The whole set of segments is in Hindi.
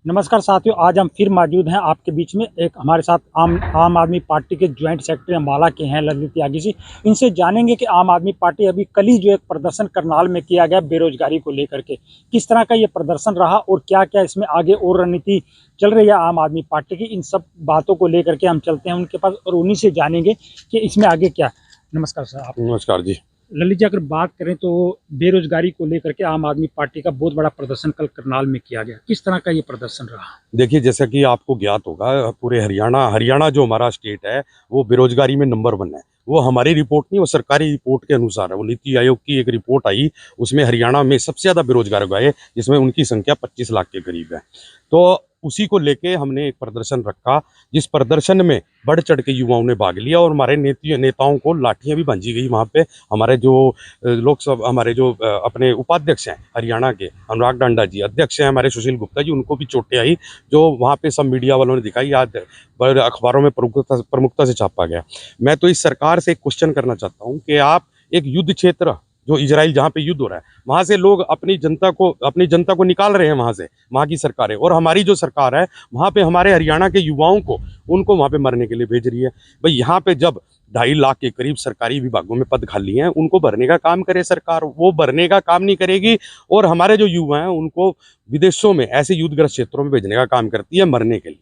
नमस्कार साथियों, आज हम फिर मौजूद हैं आपके बीच में। एक हमारे साथ आम आदमी पार्टी के ज्वाइंट सेक्रेटरी अम्बाला के हैं ललित त्यागी जी। इनसे जानेंगे कि आम आदमी पार्टी अभी कल ही जो एक प्रदर्शन करनाल में किया गया बेरोजगारी को लेकर के, किस तरह का ये प्रदर्शन रहा और क्या क्या इसमें आगे और रणनीति चल रही है आम आदमी पार्टी की, इन सब बातों को लेकर के हम चलते हैं उनके पास और उन्हीं से जानेंगे कि इसमें आगे क्या। नमस्कार सर। आप नमस्कार जी। ललित जी, अगर बात करें तो बेरोजगारी को लेकर के आम आदमी पार्टी का बहुत बड़ा प्रदर्शन कल करनाल में किया गया, किस तरह का ये प्रदर्शन रहा? देखिए, जैसा कि आपको ज्ञात होगा, पूरे हरियाणा जो हमारा स्टेट है वो बेरोजगारी में नंबर 1 है। वो हमारी रिपोर्ट नहीं, वो सरकारी रिपोर्ट के अनुसार है। वो नीति आयोग की एक रिपोर्ट आई, उसमें हरियाणा में सबसे ज़्यादा बेरोजगार गए, जिसमें उनकी संख्या 25 लाख के करीब है। तो उसी को लेके हमने एक प्रदर्शन रखा, जिस प्रदर्शन में बढ़ चढ़ के युवाओं ने भाग लिया और हमारे नेताओं को लाठियां भी भांजी गई वहाँ पे। हमारे जो लोकसभा हमारे जो अपने उपाध्यक्ष हैं हरियाणा के, अनुराग डांडा जी, अध्यक्ष हैं हमारे सुशील गुप्ता जी, उनको भी चोटें आई, जो वहाँ पे सब मीडिया वालों ने दिखाई, आज अखबारों में प्रमुखता से छापा गया। मैं तो इस सरकार से एक क्वेश्चन करना चाहता हूँ कि आप एक युद्ध क्षेत्र, जो इजराइल जहाँ पे युद्ध हो रहा है, वहाँ से लोग अपनी जनता को निकाल रहे हैं वहाँ से, वहाँ की सरकारें, और हमारी जो सरकार है वहाँ पे हमारे हरियाणा के युवाओं को उनको वहाँ पे मरने के लिए भेज रही है। भाई, यहाँ पे जब 2.5 लाख के करीब सरकारी विभागों में पद खाली हैं, उनको भरने का काम करे सरकार, वो भरने का काम नहीं करेगी। और हमारे जो युवा हैं उनको विदेशों में ऐसे युद्धग्रस्त क्षेत्रों में भेजने का काम करती है मरने के लिए।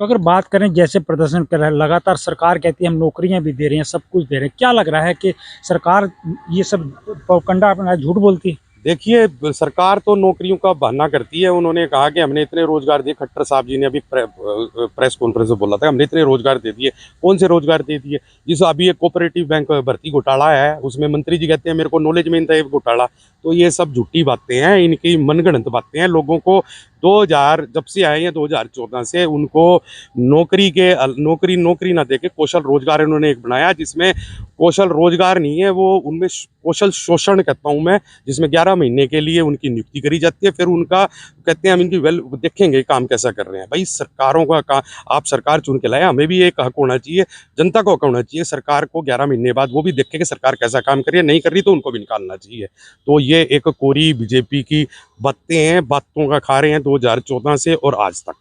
तो अगर बात करें, जैसे प्रदर्शन कर रहा है, लगातार सरकार कहती है हम नौकरियां भी दे रहे हैं, सब कुछ दे रहे हैं, क्या लग रहा है कि सरकार ये सब प्रोपगंडा अपना झूठ बोलती है? देखिए, सरकार तो नौकरियों का बहाना करती है। उन्होंने कहा कि हमने इतने रोजगार दिए, खट्टर साहब जी ने अभी प्रेस कॉन्फ्रेंस में बोला था, हमने इतने रोजगार दे दिए। कौन से रोजगार दे दिए? जिस अभी एक कोऑपरेटिव बैंक भर्ती घोटाला है, उसमें मंत्री जी कहते हैं मेरे को नॉलेज में नहीं था ये घोटाला। तो ये सब झूठी बातें हैं, इनकी मनगढ़ंत बातें हैं। लोगों को 2000 जब से आए हैं 2014 से, उनको नौकरी ना देके कौशल रोजगार इन्होंने एक बनाया, जिसमें कौशल रोजगार नहीं है, वो उनमें कौशल शोषण कहता हूँ मैं, जिसमें 11 महीने के लिए उनकी नियुक्ति करी जाती है, फिर उनका कहते हैं हम इनकी देखेंगे काम कैसा कर रहे हैं। भाई, सरकारों का आप सरकार चुन के लाए, हमें भी एक हक होना चाहिए, जनता को हक होना चाहिए। सरकार को 11 महीने बाद वो भी देखे कि सरकार कैसा काम कर रही है, नहीं कर रही तो उनको भी निकालना चाहिए। तो ये एक कोरी बीजेपी की बातें हैं, बातों का खा रहे हैं 2014 से और आज तक।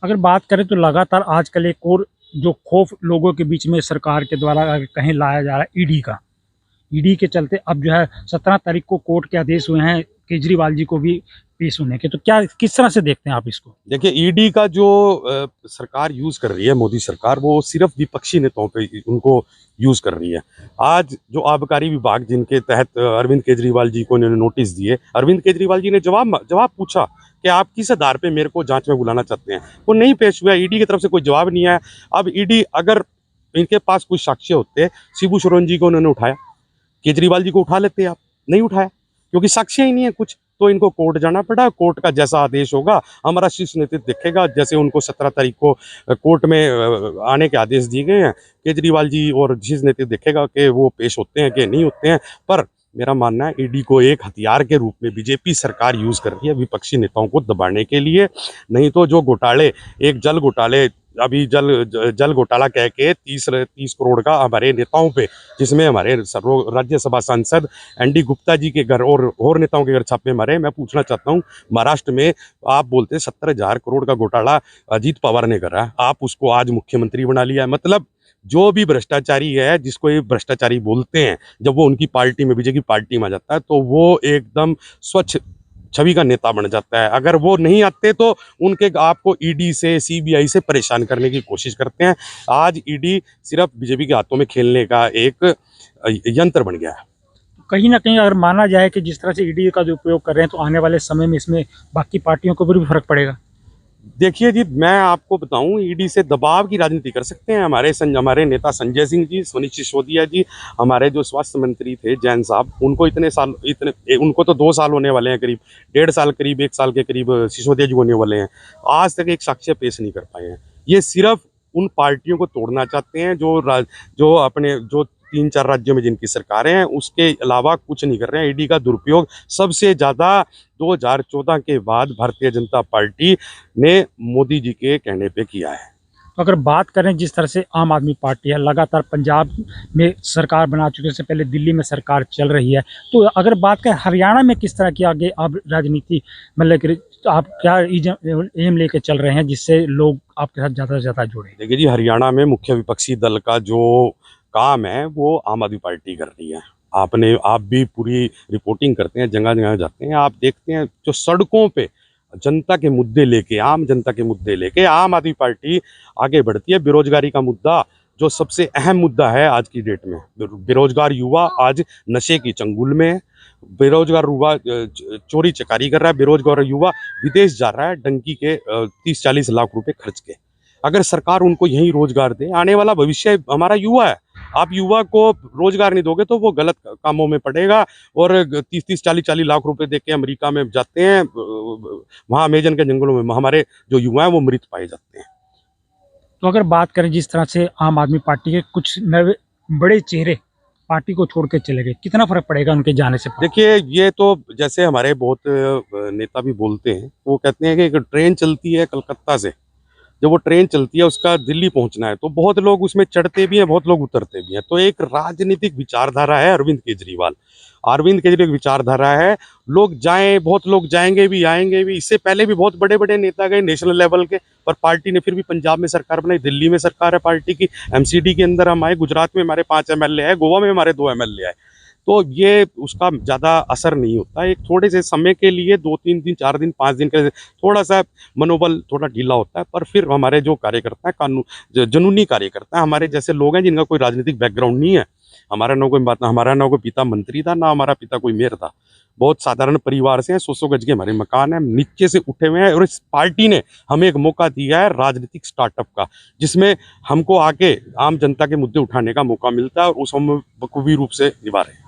अगर बात करें तो लगातार आजकल एक और जो खौफ लोगों के बीच में सरकार के द्वारा कहीं लाया जा रहा है, ईडी के चलते अब जो है 17 तारीख को कोर्ट के आदेश हुए हैं केजरीवाल जी को भी पेश होने के, तो क्या किस तरह से देखते हैं आप इसको? देखिए, ईडी का जो सरकार यूज कर रही है, मोदी सरकार, वो सिर्फ विपक्षी नेताओं पे उनको यूज कर रही है। आज जो आबकारी विभाग, जिनके तहत अरविंद केजरीवाल जी को इन्होंने नोटिस दिए, अरविंद केजरीवाल जी ने जवाब पूछा कि आप किस आधार पे मेरे को जांच में बुलाना चाहते हैं, वो नहीं पेश हुआ। ईडी की तरफ से कोई जवाब नहीं आया। अब ईडी, अगर इनके पास कुछ साक्ष्य होते, शिबू सोरेन जी को उन्होंने उठाया, केजरीवाल जी को उठा लेते, आप नहीं उठाया क्योंकि साक्ष्य ही नहीं है कुछ। तो इनको कोर्ट जाना पड़ा। कोर्ट का जैसा आदेश होगा हमारा शीर्ष नेतृत्व देखेगा। जैसे उनको 17 तारीख को कोर्ट में आने के आदेश दिए गए हैं, केजरीवाल जी और शीर्ष नेतृत्व देखेगा कि वो पेश होते हैं कि नहीं होते हैं। पर मेरा मानना है, ईडी को एक हथियार के रूप में बीजेपी सरकार यूज कर रही है विपक्षी नेताओं को दबाने के लिए। नहीं तो जो घोटाले, एक जल घोटाले, अभी जल घोटाला कह के 30 करोड़ का हमारे नेताओं पे, जिसमें हमारे राज्यसभा सांसद एनडी गुप्ता जी के घर और नेताओं के घर छापे मारे। मैं पूछना चाहता हूँ, महाराष्ट्र में आप बोलते हैं 70,000 करोड़ का घोटाला अजीत पवार ने करा, आप उसको आज मुख्यमंत्री बना लिया है। मतलब जो भी भ्रष्टाचारी है, जिसको ये भ्रष्टाचारी बोलते हैं, जब वो उनकी पार्टी में, बीजेपी पार्टी में आ जाता है, तो वो एकदम स्वच्छ छवि का नेता बन जाता है। अगर वो नहीं आते तो उनके आपको ईडी से, सीबीआई से परेशान करने की कोशिश करते हैं। आज ईडी सिर्फ बीजेपी के हाथों में खेलने का एक यंत्र बन गया है। कहीं ना कहीं अगर माना जाए कि जिस तरह से ईडी का जो उपयोग कर रहे हैं, तो आने वाले समय में इसमें बाकी पार्टियों को भी फर्क पड़ेगा। देखिए जी, मैं आपको बताऊं, ईडी से दबाव की राजनीति कर सकते हैं हमारे नेता संजय सिंह जी, मनीष सिसोदिया जी, हमारे जो स्वास्थ्य मंत्री थे जैन साहब, उनको उनको तो 2 साल होने वाले हैं, करीब 1.5 साल, करीब 1 साल के करीब सिसोदिया जी होने वाले हैं। आज तक एक साक्ष्य पेश नहीं कर पाए हैं। ये सिर्फ उन पार्टियों को तोड़ना चाहते हैं जो 3-4 राज्यों में जिनकी सरकारें हैं, उसके अलावा कुछ नहीं कर रहे हैं। ईडी का दुरुपयोग सबसे ज़्यादा 2014 के बाद भारतीय जनता पार्टी ने मोदी जी के कहने पे किया है। तो अगर बात करें, जिस तरह से आम आदमी पार्टी है लगातार पंजाब में सरकार बना चुके से पहले दिल्ली में सरकार चल रही है, तो अगर बात करें हरियाणा में किस तरह की आगे अब राजनीति मतलब आप क्या एम लेके चल रहे हैं जिससे लोग आपके साथ ज़्यादा से ज़्यादा जुड़े? देखिए जी, हरियाणा में मुख्य विपक्षी दल का जो काम है वो आम आदमी पार्टी कर रही है। आप भी पूरी रिपोर्टिंग करते हैं, जगह जगह जाते हैं, आप देखते हैं जो सड़कों पे जनता के मुद्दे लेके, आम जनता के मुद्दे लेके आम आदमी पार्टी आगे बढ़ती है। बेरोजगारी का मुद्दा जो सबसे अहम मुद्दा है आज की डेट में, बेरोजगार युवा आज नशे की चंगुल में है। बेरोजगार युवा चोरी चकारी कर रहा है, बेरोजगार युवा विदेश जा रहा है डंकी के 30-40 लाख रुपए खर्च के। अगर सरकार उनको यही रोजगार दे, आने वाला भविष्य हमारा युवा है। आप युवा को रोजगार नहीं दोगे तो वो गलत कामों में पड़ेगा और 30-40 लाख रुपए दे के अमेरिका में जाते हैं, वहाँ अमेजन के जंगलों में हमारे जो युवा हैं वो मृत पाए जाते हैं। तो अगर बात करें जिस तरह से आम आदमी पार्टी के कुछ नए बड़े चेहरे पार्टी को छोड़ के चले गए, कितना फर्क पड़ेगा उनके जाने से? देखिए, ये तो जैसे हमारे बहुत नेता भी बोलते हैं, वो कहते हैं कि एक ट्रेन चलती है कलकत्ता से, जब वो ट्रेन चलती है उसका दिल्ली पहुंचना है तो बहुत लोग उसमें चढ़ते भी हैं, बहुत लोग उतरते भी हैं। तो एक राजनीतिक विचारधारा है अरविंद केजरीवाल की विचारधारा है। लोग जाएं, बहुत लोग जाएंगे भी आएंगे भी। इससे पहले भी बहुत बड़े बड़े नेता गए नेशनल लेवल के, पर पार्टी ने फिर भी पंजाब में सरकार बनाई, दिल्ली में सरकार है पार्टी की, एमसीडी के अंदर हम आए, गुजरात में हमारे 5 एमएलए है, गोवा में हमारे 2 एमएलए आए। तो ये उसका ज़्यादा असर नहीं होता। एक थोड़े से समय के लिए 2-3 दिन, 4 दिन, 5 दिन के थोड़ा सा मनोबल थोड़ा ढीला होता है, पर फिर हमारे जो कार्यकर्ता है, जुनूनी कार्यकर्ता है, हमारे जैसे लोग हैं जिनका कोई राजनीतिक बैकग्राउंड नहीं है, हमारा ना कोई पिता मंत्री था, ना हमारा पिता कोई मेयर था, बहुत साधारण परिवार से हैं, 100 गज के हमारे मकान हैं, नीचे से उठे हुए हैं। और इस पार्टी ने हमें एक मौका दिया है राजनीतिक स्टार्टअप का, जिसमें हमको आके आम जनता के मुद्दे उठाने का मौका मिलता है और उस हम बखूबी रूप से निभा रहे हैं।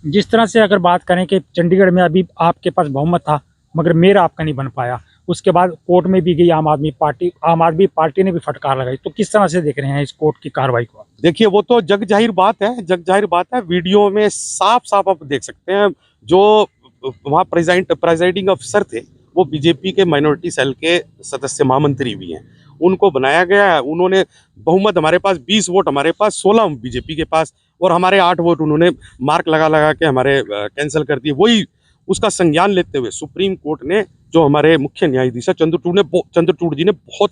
जिस तरह से अगर बात करें कि चंडीगढ़ में अभी आपके पास बहुमत था मगर मेयर आपका नहीं बन पाया, उसके बाद कोर्ट में भी गई आम आदमी पार्टी ने भी फटकार लगाई, तो किस तरह से देख रहे हैं इस कोर्ट की कार्रवाई को? देखिए, वो तो जग जाहिर बात है, वीडियो में साफ साफ आप देख सकते हैं। जो वहाँ प्रेजाइडिंग अफसर थे वो बीजेपी के माइनॉरिटी सेल के सदस्य महामंत्री भी हैं, उनको बनाया गया है। उन्होंने बहुमत, हमारे पास 20 वोट, हमारे पास 16 बीजेपी के पास, और हमारे 8 वोट उन्होंने मार्क लगा के हमारे कैंसिल कर दिए। वही उसका संज्ञान लेते हुए सुप्रीम कोर्ट ने, जो हमारे मुख्य न्यायाधीश चंद्रचूड़ जी ने बहुत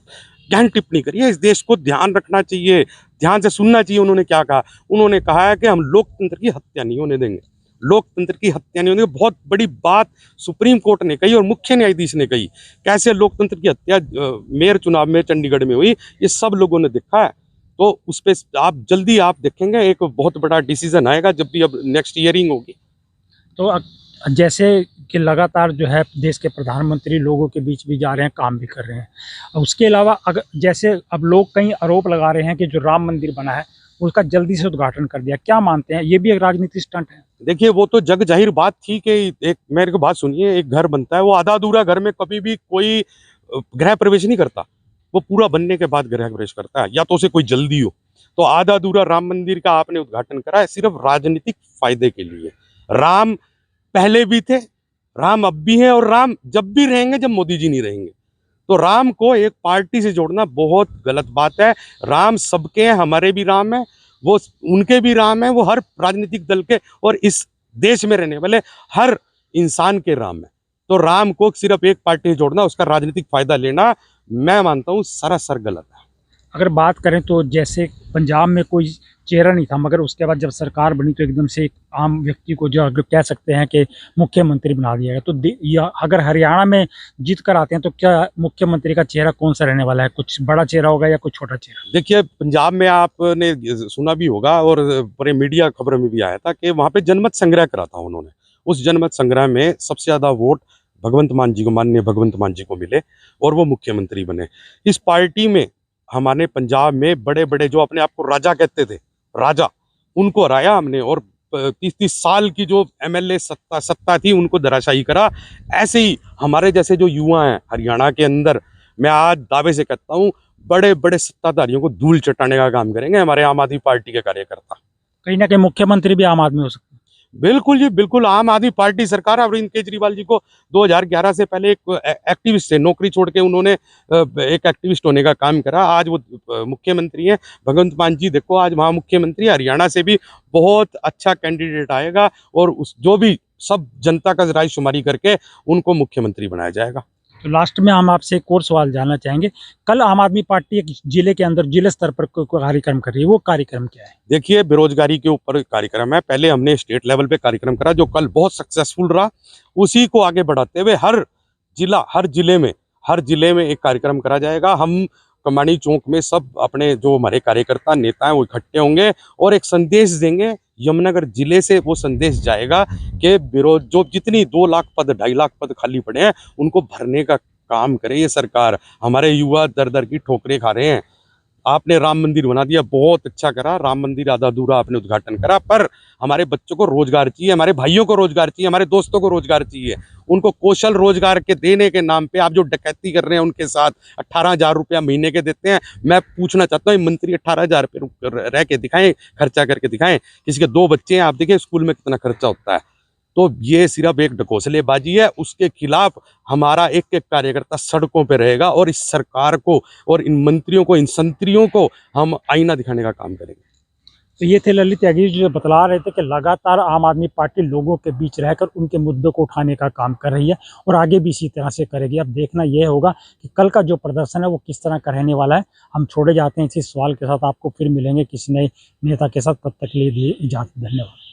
गहन टिप्पणी करी है। इस देश को ध्यान रखना चाहिए, ध्यान से सुनना चाहिए। उन्होंने क्या कहा? उन्होंने कहा है कि हम लोकतंत्र की हत्या नहीं होने देंगे, लोकतंत्र की हत्या नहीं होने देंगे। बहुत बड़ी बात सुप्रीम कोर्ट ने कही और मुख्य न्यायाधीश ने कही। कैसे लोकतंत्र की हत्या मेयर चुनाव में चंडीगढ़ में हुई, ये सब लोगों ने देखा है। तो उस पर आप जल्दी आप देखेंगे, एक बहुत बड़ा डिसीजन आएगा जब भी अब नेक्स्ट हियरिंग होगी। तो जैसे कि लगातार जो है देश के प्रधानमंत्री लोगों के बीच भी जा रहे हैं, काम भी कर रहे हैं, उसके अलावा अगर जैसे अब लोग कई आरोप लगा रहे हैं कि जो राम मंदिर बना है उसका जल्दी से उद्घाटन कर दिया, क्या मानते हैं ये भी एक राजनीतिक स्टंट है? देखिए, वो तो जग जाहिर बात थी कि एक, मेरे को बात सुनिए, एक घर बनता है, वो आधा अधूरा घर में कभी भी कोई गृह प्रवेश नहीं करता, वो पूरा बनने के बाद गृह प्रवेश करता है, या तो उसे कोई जल्दी हो। तो आधा अधूरा राम मंदिर का आपने उद्घाटन करा है सिर्फ राजनीतिक फायदे के लिए। राम पहले भी थे, राम अब भी हैं, और राम जब भी रहेंगे जब मोदी जी नहीं रहेंगे। तो राम को एक पार्टी से जोड़ना बहुत गलत बात है। राम सबके हैं, हमारे भी राम है, वो उनके भी राम है, वो हर राजनीतिक दल के और इस देश में रहने वाले हर इंसान के राम है। तो राम को सिर्फ एक पार्टी से जोड़ना, उसका राजनीतिक फायदा लेना, मैं मानता हूँ सरासर गलत है। अगर बात करें तो जैसे पंजाब में कोई चेहरा नहीं था, मगर उसके बाद जब सरकार बनी तो एकदम से एक आम व्यक्ति को जो अगर कह सकते हैं कि मुख्यमंत्री बना दिया गया, तो अगर हरियाणा में जीत कर आते हैं तो क्या मुख्यमंत्री का चेहरा कौन सा रहने वाला है? कुछ बड़ा चेहरा होगा या कुछ छोटा चेहरा? देखिए, पंजाब में आपने सुना भी होगा और पूरे मीडिया खबर में भी आया था कि वहाँ पे जनमत संग्रह करा था उन्होंने। उस जनमत संग्रह में सबसे ज़्यादा वोट भगवंत मान जी को, माननीय भगवंत मान जी को मिले और वो मुख्यमंत्री बने। इस पार्टी में हमारे पंजाब में बड़े बड़े जो अपने आप को राजा कहते थे, राजा, उनको हराया हमने, और 30-30 साल की जो एमएलए सत्ता थी उनको धराशायी करा। ऐसे ही हमारे जैसे जो युवा हैं हरियाणा के अंदर, मैं आज दावे से कहता हूँ, बड़े बड़े सत्ताधारियों को धूल चटाने का काम करेंगे हमारे आम आदमी पार्टी के कार्यकर्ता। कहीं ना कहीं मुख्यमंत्री भी आम आदमी हो सकते हैं। बिल्कुल जी, बिल्कुल। आम आदमी पार्टी सरकार है। अरविंद केजरीवाल जी को 2011 से पहले एक एक्टिविस्ट से नौकरी छोड़ के उन्होंने एक एक्टिविस्ट होने का काम करा। आज वो मुख्यमंत्री हैं। भगवंत मान जी देखो आज वहाँ मुख्यमंत्री। हरियाणा से भी बहुत अच्छा कैंडिडेट आएगा और उस जो भी सब जनता का राय शुमारी करके उनको मुख्यमंत्री बनाया जाएगा। तो लास्ट में हम आपसे एक और सवाल जानना चाहेंगे। कल आम आदमी पार्टी एक जिले के अंदर जिले स्तर पर कोई कार्यक्रम कर रही है, वो कार्यक्रम क्या है? देखिए, बेरोजगारी के ऊपर कार्यक्रम है। पहले हमने स्टेट लेवल पे कार्यक्रम करा जो कल बहुत सक्सेसफुल रहा। उसी को आगे बढ़ाते हुए हर जिले में एक कार्यक्रम करा जाएगा। हम कमानी चौक में सब अपने जो हमारे कार्यकर्ता नेता हैं वो इकट्ठे होंगे और एक संदेश देंगे। यमुनानगर जिले से वो संदेश जाएगा कि जो जितनी 2 लाख पद 2.5 लाख पद खाली पड़े हैं उनको भरने का काम करे ये सरकार। हमारे युवा दर दर की ठोकरें खा रहे हैं। आपने राम मंदिर बना दिया, बहुत अच्छा करा। राम मंदिर आधा अधूरा आपने उद्घाटन करा, पर हमारे बच्चों को रोजगार चाहिए, हमारे भाइयों को रोजगार चाहिए, हमारे दोस्तों को रोजगार चाहिए। उनको कौशल रोजगार के देने के नाम पे आप जो डकैती कर रहे हैं उनके साथ 18,000 रुपया महीने के देते हैं। मैं पूछना चाहता हूँ, मंत्री 18,000 पे रह के दिखाएं, खर्चा करके दिखाएं। किसी के 2 बच्चे हैं, आप देखिए स्कूल में कितना खर्चा होता है। तो ये सिर्फ एक ढकोसलेबाजी है। उसके खिलाफ हमारा एक एक कार्यकर्ता सड़कों पे रहेगा और इस सरकार को और इन मंत्रियों को, इन संतरियों को हम आईना दिखाने का काम करेंगे। तो ये थे ललित त्यागी जो बतला रहे थे कि लगातार आम आदमी पार्टी लोगों के बीच रहकर उनके मुद्दों को उठाने का काम कर रही है और आगे भी इसी तरह से करेगी। अब देखना यह होगा कि कल का जो प्रदर्शन है वो किस तरह का रहने वाला है। हम छोड़े जाते हैं इसी सवाल के साथ, आपको फिर मिलेंगे किसी नए नेता के साथ। तब तक के लिए इजाज़त, धन्यवाद।